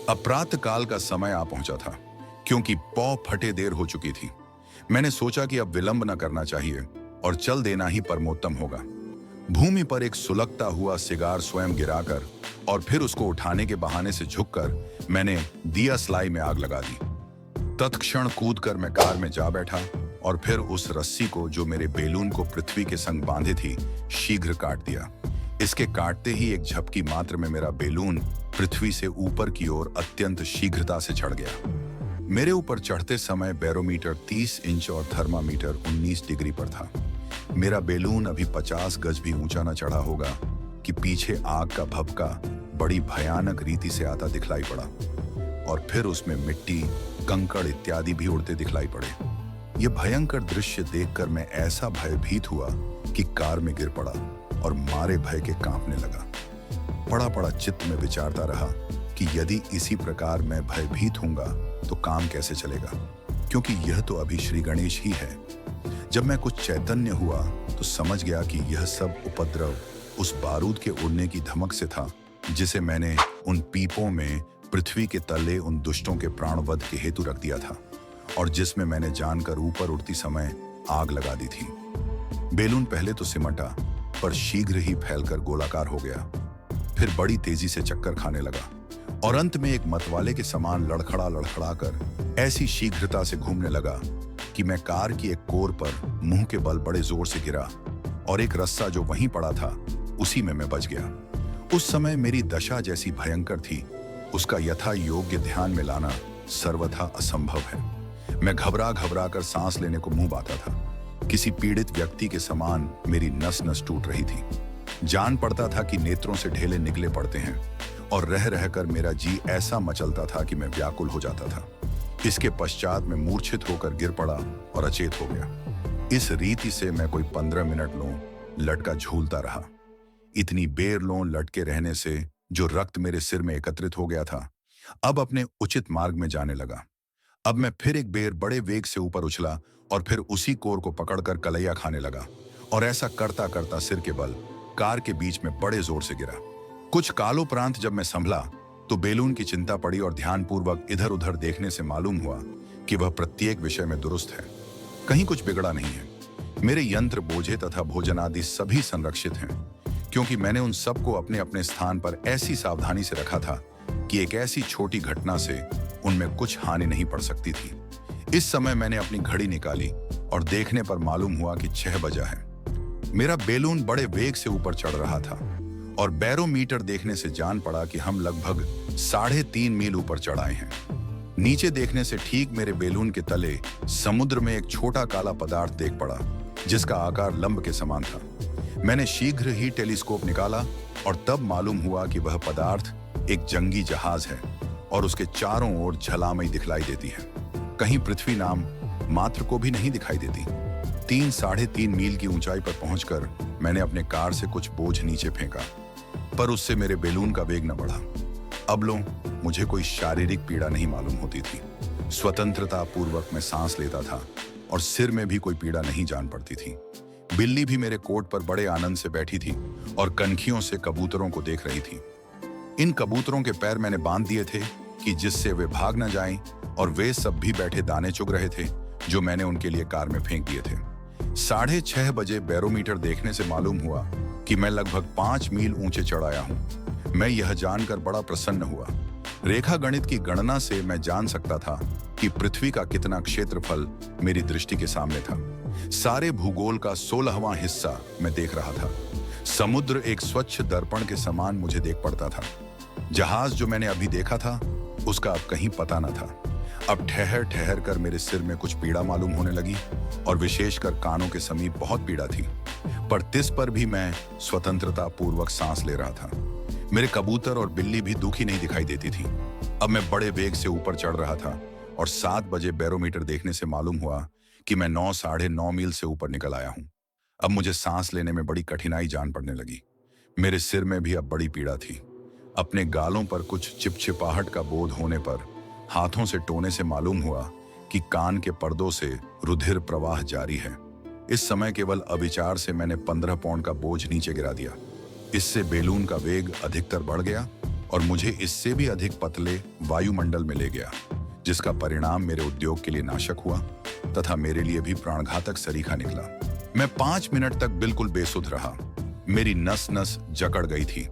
अब प्रातः काल का समय आ पहुंचा था, क्योंकि पौ फटे देर हो चुकी थी। मैंने सोचा कि अब विलंब न करना चाहिए और चल देना ही परमोत्तम होगा। भूमि पर एक सुलगता हुआ सिगार स्वयं गिराकर और फिर उसको उठाने के बहाने से झुककर मैंने दिया स्लाई में आग लगा दी। तत्क्षण कूदकर मैं कार में जा बैठा और फिर उस रस्सी को जो मेरे बेलून को पृथ्वी के संग बांधे थी शीघ्र काट दिया। इसके काटते ही एक झपकी मात्र में मेरा बेलून पृथ्वी से ऊपर की ओर अत्यंत शीघ्रता से चढ़ गया। मेरे ऊपर चढ़ते समय बैरोमीटर 30 इंच और थर्मामीटर 19 डिग्री पर था। मेरा बेलून अभी 50 गज भी ऊंचा न चढ़ा होगा कि पीछे आग का भभका बड़ी भयानक रीति से आता दिखलाई पड़ा और फिर उसमें मिट्टी, कंकड़ इत्यादि भी उड़ते दिखलाई पड़े। ये भयंकर दृश्य देखकर मैं ऐसा भयभीत हुआ कि कार में गिर पड़ा और मारे भय के कांपने लगा। पड़ा चित्त में विचारता रहा कि यदि इसी प्रकार मैं भयभीत होऊंगा तो काम कैसे चलेगा, क्योंकि यह तो अभी श्री गणेश ही है। जब मैं कुछ चैतन्य हुआ तो समझ गया कि यह सब उपद्रव उस बारूद के उड़ने की धमक से था जिसे मैंने उन पीपों में पृथ्वी के तले उन दुष्टों के प्राणवध के हेतु रख दिया था और जिसमें मैंने जानकर ऊपर उड़ती समय आग लगा दी थी। बेलून पहले तो सिमटा पर शीघ्र ही फैलकर गोलाकार हो गया, फिर बड़ी तेजी से चक्कर खाने लगा और अंत में एक मतवाले के समान लड़खड़ा कर ऐसी शीघ्रता से घूमने लगा कि मैं कार की एक कोर पर मुंह के बल बड़े जोर से गिरा और एक रस्सा जो वहीं पड़ा था उसी में मैं बच गया। उस समय मेरी दशा जैसी भयंकर थी, उसका यथा योग्य ध्यान में लाना सर्वथा असंभव है। मैं घबरा कर सांस लेने को मुंह बाता था। किसी पीड़ित व्यक्ति के समान मेरी नस टूट रही थी। जान पड़ता था कि नेत्रों से ढेले निकले पड़ते हैं और रह कर मेरा जी ऐसा मचलता था कि मैं व्याकुल हो जाता था। इसके पश्चात मैं मूर्छित होकर गिर पड़ा और अचेत हो गया। इस रीति से मैं कोई 15 मिनट लों लटका झूलता रहा। इतनी बेर लों लटके रहने से जो रक्त मेरे सिर में एकत्रित हो गया था अब अपने उचित मार्ग में जाने लगा। अब मैं फिर एक बेर बड़े वेग से ऊपर उछला और फिर उसी कोर को पकड़कर कलैया खाने लगा और ऐसा करता सिर के बल कार के बीच में बड़े जोर से गिरा। कुछ कालोपरांत जब मैं संभला तो बेलून की चिंता पड़ी और ध्यानपूर्वक इधर उधर देखने से मालूम हुआ कि वह प्रत्येक विषय में दुरुस्त है, कहीं कुछ बिगड़ा नहीं है। मेरे यंत्र, बोझे तथा भोजन आदि सभी संरक्षित हैं, क्योंकि मैंने उन सबको अपने अपने स्थान पर ऐसी सावधानी से रखा था कि एक ऐसी छोटी घटना से उनमें कुछ हानि नहीं पड़ सकती थी। इस समय मैंने अपनी घड़ी निकाली और देखने पर मालूम हुआ कि 6 बजा है। मेरा बेलून बड़े वेग से ऊपर चढ़ रहा था और बैरोमीटर देखने से जान पड़ा कि हम लगभग 3.5 मील ऊपर चढ़ आए हैं। नीचे देखने से ठीक मेरे बेलून के तले समुद्र में एक छोटा काला पदार्थ देख पड़ा जिसका आकार लंब के समान था। मैंने शीघ्र ही टेलीस्कोप निकाला और तब मालूम हुआ कि वह पदार्थ एक जंगी जहाज है और उसके चारों ओर झलामई दिखलाई देती है। कहीं पृथ्वी नाम मात्र को भी नहीं दिखाई देती। 3-3.5 मील की ऊंचाई पर पहुंचकर मैंने अपने कार से कुछ बोझ नीचे फेंका, पर उससे मेरे बेलून का वेग न बढ़ा। अब लो मुझे कोई शारीरिक पीड़ा नहीं मालूम होती थी। स्वतंत्रता पूर्वक मैं सांस लेता था और सिर में भी कोई पीड़ा नहीं जान पड़ती थी। बिल्ली भी मेरे कोट पर बड़े आनंद से बैठी थी और कनखियों से कबूतरों को देख रही थी। इन कबूतरों के पैर मैंने बांध दिए थे कि जिससे वे भाग न जाएं, और वे सब भी बैठे दाने चुग रहे थे जो मैंने उनके लिए कार में फेंक दिए थे। 6:30 बजे बैरोमीटर देखने से मालूम हुआ कि मैं लगभग 5 मील ऊंचे चढ़ आया हूं। मैं यह जानकर बड़ा प्रसन्न हुआ। रेखा गणित की गणना से मैं जान सकता था कि पृथ्वी का कितना क्षेत्रफल मेरी दृष्टि के सामने था। सारे भूगोल का 16वां हिस्सा मैं देख रहा था। समुद्र एक स्वच्छ दर्पण के समान मुझे देख पड़ता था। जहाज जो मैंने अभी देखा था उसका अब कहीं पता न था। अब ठहर कर मेरे सिर में कुछ पीड़ा मालूम होने लगी और विशेषकर कानों के समीप बहुत पीड़ा थी, पर तिस पर भी मैं स्वतंत्रता पूर्वक सांस ले रहा था। मेरे कबूतर और बिल्ली भी दुखी नहीं दिखाई देती थी। अब मैं बड़े वेग से ऊपर चढ़ रहा था और 7 बजे बैरोमीटर देखने से मालूम हुआ कि मैं 9-9.5 मील से ऊपर निकल आया हूं। अब मुझे सांस लेने में बड़ी कठिनाई जान पड़ने लगी। मेरे सिर में भी अब बड़ी पीड़ा थी। अपने गालों पर कुछ चिपचिपाहट का बोध होने पर हाथों से टोने से मालूम हुआ कि कान के पर्दों से रुधिर प्रवाह जारी है। इस समय केवल अविचार से मैंने 15 पौंड का बोझ नीचे गिरा दिया। इससे बेलून का वेग अधिकतर बढ़ गया और मुझे इससे भी अधिक पतले वायुमंडल में ले गया, जिसका परिणाम मेरे उद्योग के लिए नाशक हुआ तथा मेरे लिए भी प्राणघातक सरीखा निकला। मैं 5 मिनट तक बिल्कुल बेसुध रहा। मेरी नस नस जकड़ गई थी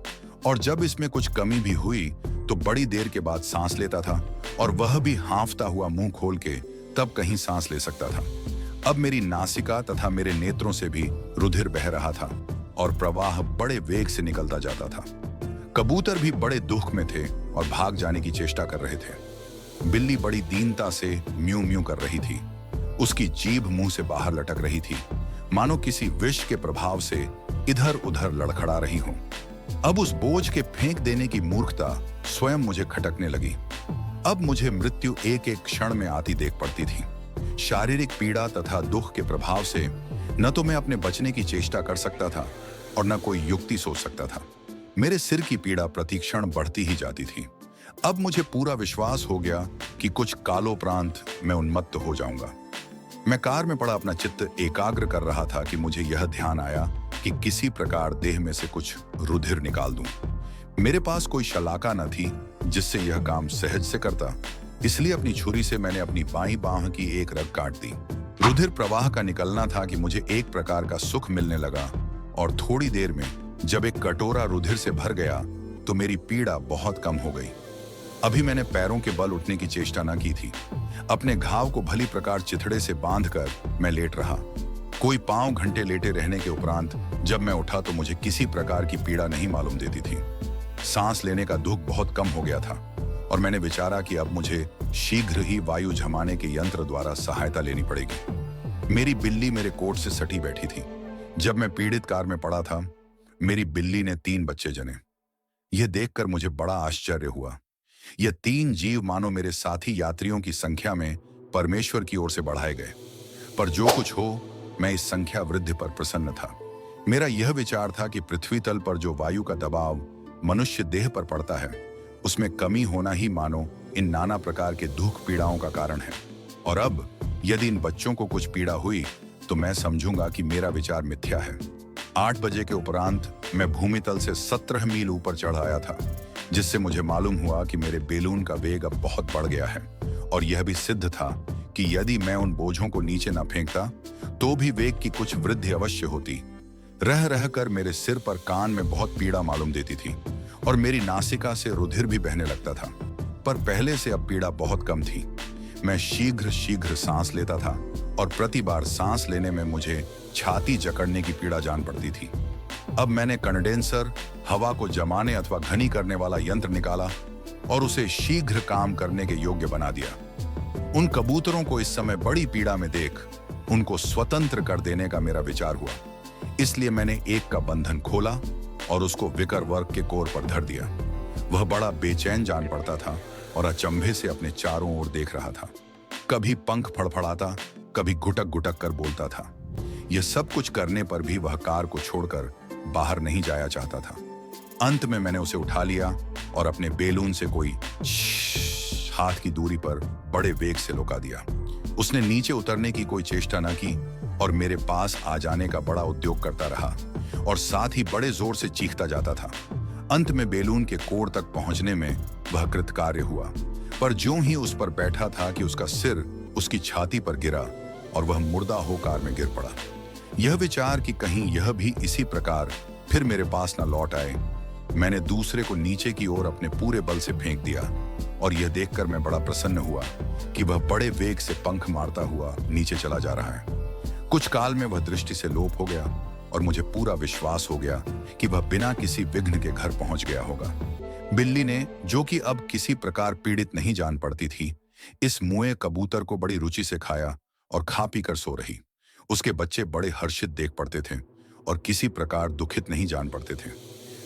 और जब इसमें कुछ कमी भी हुई तो बड़ी देर के बाद सांस लेता था, और वह भी हाँफता हुआ मुंह खोल के, तब कहीं सांस ले सकता था। अब मेरी नासिका तथा मेरे नेत्रों से भी रुधिर बह रहा था और प्रवाह बड़े वेग से निकलता जाता था। कबूतर भी बड़े दुख में थे और भाग जाने की चेष्टा कर रहे थे। बिल्ली बड़ी दीनता से म्यू म्यू कर रही थी। उसकी जीभ मुंह से बाहर लटक रही थी, मानो किसी विष के प्रभाव से इधर उधर लड़खड़ा रही हो। अब उस बोझ के फेंक देने की मूर्खता स्वयं मुझे खटकने लगी। अब मुझे मृत्यु एक एक क्षण में आती देख पड़ती थी। शारीरिक पीड़ा तथा दुख के प्रभाव से न तो मैं अपने बचने की चेष्टा कर सकता था और न कोई युक्ति सोच सकता था। मेरे सिर की पीड़ा प्रतिक्षण बढ़ती ही जाती थी। अब मुझे पूरा विश्वास हो गया कि कुछ कालोपरांत मैं उन्मत्त हो जाऊंगा। मैं कार में पड़ा अपना चित्त एकाग्र कर रहा था कि मुझे यह ध्यान आया कि किसी प्रकार देह में से कुछ रुधिर निकाल दूं। मेरे पास कोई शलाका न थी जिससे यह काम सहज से करता, इसलिए अपनी छुरी से मैंने अपनी बाईं बांह की एक रग काट दी। रुधिर प्रवाह का निकलना था कि मुझे एक प्रकार का सुख मिलने लगा, और थोड़ी देर में जब एक कटोरा रुधिर से भर गया तो मेरी पीड़ा बहुत कम हो गई। अभी मैंने पैरों के बल उठने की चेष्टा न की थी। अपने घाव को भली प्रकार चिथड़े से बांधकर मैं लेट रहा। कोई पांव घंटे लेटे रहने के उपरांत जब मैं उठा तो मुझे किसी प्रकार की पीड़ा नहीं मालूम देती थी। सांस लेने का दुख बहुत कम हो गया था और मैंने विचारा कि अब मुझे शीघ्र ही वायु जमाने के यंत्र द्वारा सहायता लेनी पड़ेगी। मेरी बिल्ली मेरे कोट से सटी बैठी थी। जब मैं पीड़ित कार में पड़ा था, मेरी बिल्ली ने 3 बच्चे जने। यह देखकर मुझे बड़ा आश्चर्य हुआ। ये 3 जीव मानो मेरे साथी यात्रियों की संख्या में परमेश्वर की ओर से बढ़ाए गए। पर जो कुछ हो, मैं इस संख्या वृद्धि पर प्रसन्न था। मेरा यह विचार था कि पृथ्वी तल पर जो वायु का दबाव मनुष्य देह पर पड़ता है, उसमें कमी होना ही मानो इन नाना प्रकार के दुख पीड़ाओं का कारण है। और अब यदि इन बच्चों को कुछ पीड़ा हुई तो मैं समझूंगा कि मेरा विचार मिथ्या है। 8 बजे के उपरांत मैं भूमि तल से 17 मील ऊपर चढ़ आया था, जिससे मुझे मालूम हुआ कि मेरे बेलून का वेग अब बहुत बढ़ गया है। और यह भी सिद्ध था कि यदि मैं उन बोझों को नीचे न फेंकता तो भी वेग की कुछ वृद्धि अवश्य होती। रह रहकर मेरे सिर पर कान में बहुत पीड़ा मालूम देती थी और मेरी नासिका से रुधिर भी बहने लगता था, पर पहले से अब पीड़ा बहुत कम थी। मैं शीघ्र शीघ्र सांस लेता था और प्रति बार सांस लेने में मुझे छाती जकड़ने की पीड़ा जान पड़ती थी। अब मैंने कंडेंसर, हवा को जमाने अथवा घनी करने वाला यंत्र निकाला और उसे शीघ्र काम करने के योग्य बना दिया। उन कबूतरों को इस समय बड़ी पीड़ा में देख उनको स्वतंत्र कर देने का मेरा विचार हुआ। इसलिए मैंने एक का बंधन खोला और उसको विकर वर्ग के कोर पर धर दिया। वह बड़ा बेचैन जान पड़ता था और अचंभे से अपने चारों ओर देख रहा था। कभी पंख फड़फड़ाता, कभी घुटक घुटक कर बोलता था। यह सब कुछ करने पर भी वह कार को छोड़कर बाहर नहीं जाया चाहता था। अंत में मैंने उसे उठा लिया और अपने बेलून से कोई हाथ की दूरी पर बड़े वेग से लुका दिया। उसने नीचे उतरने की कोई चेष्टा न की और मेरे पास आ जाने का बड़ा उद्योग करता रहा और साथ ही बड़े जोर से चीखता जाता था। अंत में बेलून के कोर तक पहुंचने में वह कृतकार्य हुआ, पर ज्यों ही उस पर बैठा था कि उसका सिर उसकी छाती पर गिरा और वह मुर्दा हो कार में गिर पड़ा। यह विचार कि कहीं यह भी इसी प्रकार फिर मेरे पास न लौट आए, मैंने दूसरे को नीचे की ओर अपने पूरे बल से फेंक दिया और यह देखकर मैं बड़ा प्रसन्न हुआ कि वह बड़े वेग से पंख मारता हुआ नीचे चला जा रहा है। कुछ काल में वह दृष्टि से लोप हो गया और मुझे पूरा विश्वास हो गया कि वह बिना किसी विघ्न के घर पहुंच गया होगा। बिल्ली ने, जो कि अब किसी प्रकार पीड़ित नहीं जान पड़ती थी, इस मुए कबूतर को बड़ी रुचि से खाया और खा पी कर सो रही। उसके बच्चे बड़े हर्षित देख पड़ते थे और किसी प्रकार दुखित नहीं जान पड़ते थे।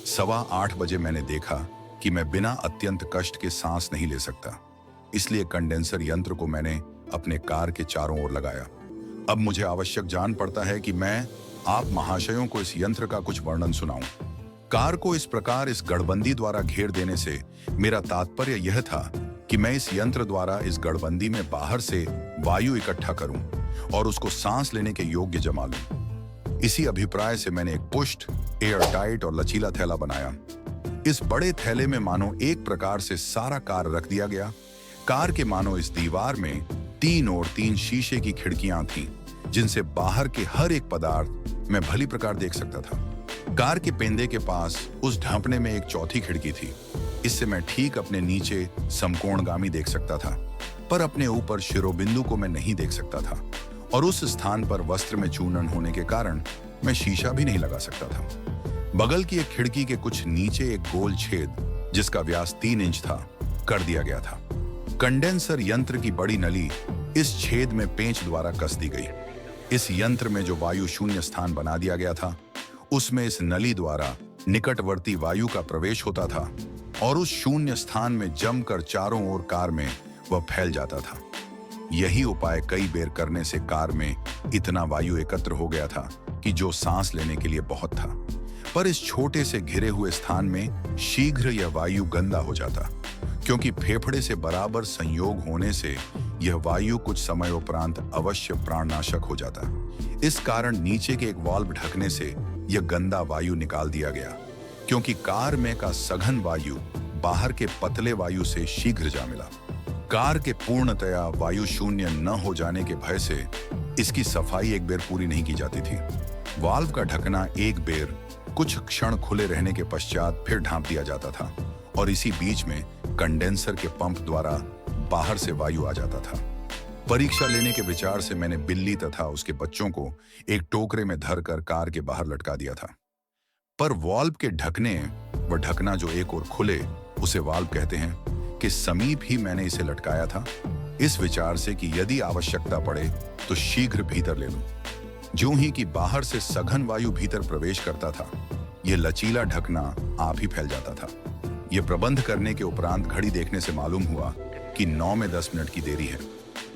8:15 बजे मैंने देखा कि मैं बिना अत्यंत कष्ट के सांस नहीं ले सकता, इसलिए कंडेंसर यंत्र को मैंने अपने कार के चारों ओर लगाया। अब मुझे आवश्यक जान पड़ता है कि मैं आप महाशयों को इस यंत्र का कुछ वर्णन सुनाऊं। कार को इस प्रकार इस गड़बंदी द्वारा घेर देने से मेरा तात्पर्य यह था कि मैं इस यंत्र द्वारा इस गड़बंदी में बाहर से वायु इकट्ठा करूं और उसको सांस लेने के योग्य जमा लूं। इसी अभिप्राय से मैंने एक पुष्ट, एयर टाइट और लचीला थैला बनाया। इस बड़े थैले में मानो एक प्रकार से सारा कार रख दिया गया। कार के मानो इस दीवार में 3 और 3 शीशे की खिड़कियां थीं, जिनसे बाहर के हर एक पदार्थ मैं भली प्रकार देख सकता था। कार के पेंदे के पास उस ढांपने में एक चौथी खिड़की थी। इससे मैं ठीक अपने नीचे समकोणगामी देख सकता था, पर अपने ऊपर शिरोबिंदु को मैं नहीं देख सकता था, और उस स्थान पर वस्त्र में चूर्णन होने के कारण मैं शीशा भी नहीं लगा सकता था। बगल की एक खिड़की के कुछ नीचे एक गोल छेद, जिसका व्यास 3 इंच था, कर दिया गया था। कंडेंसर यंत्र की बड़ी नली इस छेद में पेंच द्वारा कस दी गई। इस यंत्र में जो वायु शून्य स्थान बना दिया गया था, उसमें इस नली द्वारा निकटवर्ती वायु का प्रवेश होता था और उस शून्य स्थान में जमकर चारों ओर कार में वह फैल जाता था। यही उपाय कई बेर करने से कार में इतना वायु एकत्र हो गया था कि जो सांस लेने के लिए बहुत था। पर इस छोटे से घिरे हुए स्थान में शीघ्र यह वायु गंदा हो जाता, क्योंकि फेफड़े से बराबर संयोग होने से यह वायु कुछ समय उपरांत अवश्य प्राणनाशक हो जाता। इस कारण नीचे के एक वाल्व ढकने से यह गंदा वायु निकाल दिया गया, क्योंकि कार में का सघन वायु बाहर के पतले वायु से शीघ्र जा मिला। कार के पूर्णतया वायु शून्य न हो जाने के भय से इसकी सफाई एक बेर पूरी नहीं की जाती थी। वाल्व का ढकना एक बेर कुछ क्षण खुले रहने के पश्चात फिर ढांप दिया जाता था, और इसी बीच में कंडेंसर के पंप द्वारा बाहर से वायु आ जाता था। परीक्षा लेने के विचार से मैंने बिल्ली तथा उसके बच्चों को एक टोकरे में धरकर कार के बाहर लटका दिया था। पर वाल्व के ढकने व ढकना जो एक ओर खुले, उसे वाल्व कहते हैं, के समीप ही मैंने इसे लटकाया था, इस विचार से कि यदि आवश्यकता पड़े तो शीघ्र भीतर ले लूं। ज्यों ही कि बाहर से सघन वायु भीतर प्रवेश करता था, यह लचीला ढकना आप ही फैल जाता था। यह प्रबंध करने के उपरांत घड़ी देखने से मालूम हुआ कि 9 में 10 मिनट की देरी है।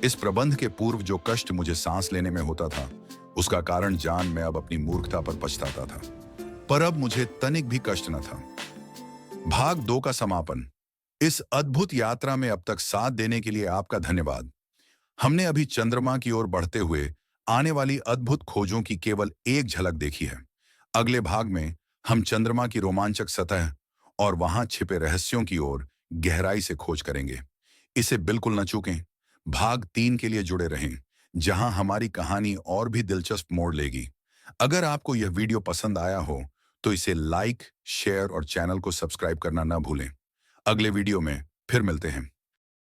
इस प्रबंध के पूर्व जो कष्ट मुझे सांस लेने में होता था, उसका कारण जान मैं अब अपनी मूर्खता पर पछताता था। पर अब मुझे तनिक भी कष्ट न था। भाग 2 का समापन। इस अद्भुत यात्रा में अब तक साथ देने के लिए आपका धन्यवाद। हमने अभी चंद्रमा की ओर बढ़ते हुए आने वाली अद्भुत खोजों की केवल एक झलक देखी है। अगले भाग में हम चंद्रमा की रोमांचक सतह और वहां छिपे रहस्यों की ओर गहराई से खोज करेंगे। इसे बिल्कुल न चूकें। भाग 3 के लिए जुड़े रहें, जहां हमारी कहानी और भी दिलचस्प मोड़ लेगी। अगर आपको यह वीडियो पसंद आया हो तो इसे लाइक, शेयर और चैनल को सब्सक्राइब करना न भूलें। अगले वीडियो में फिर मिलते हैं।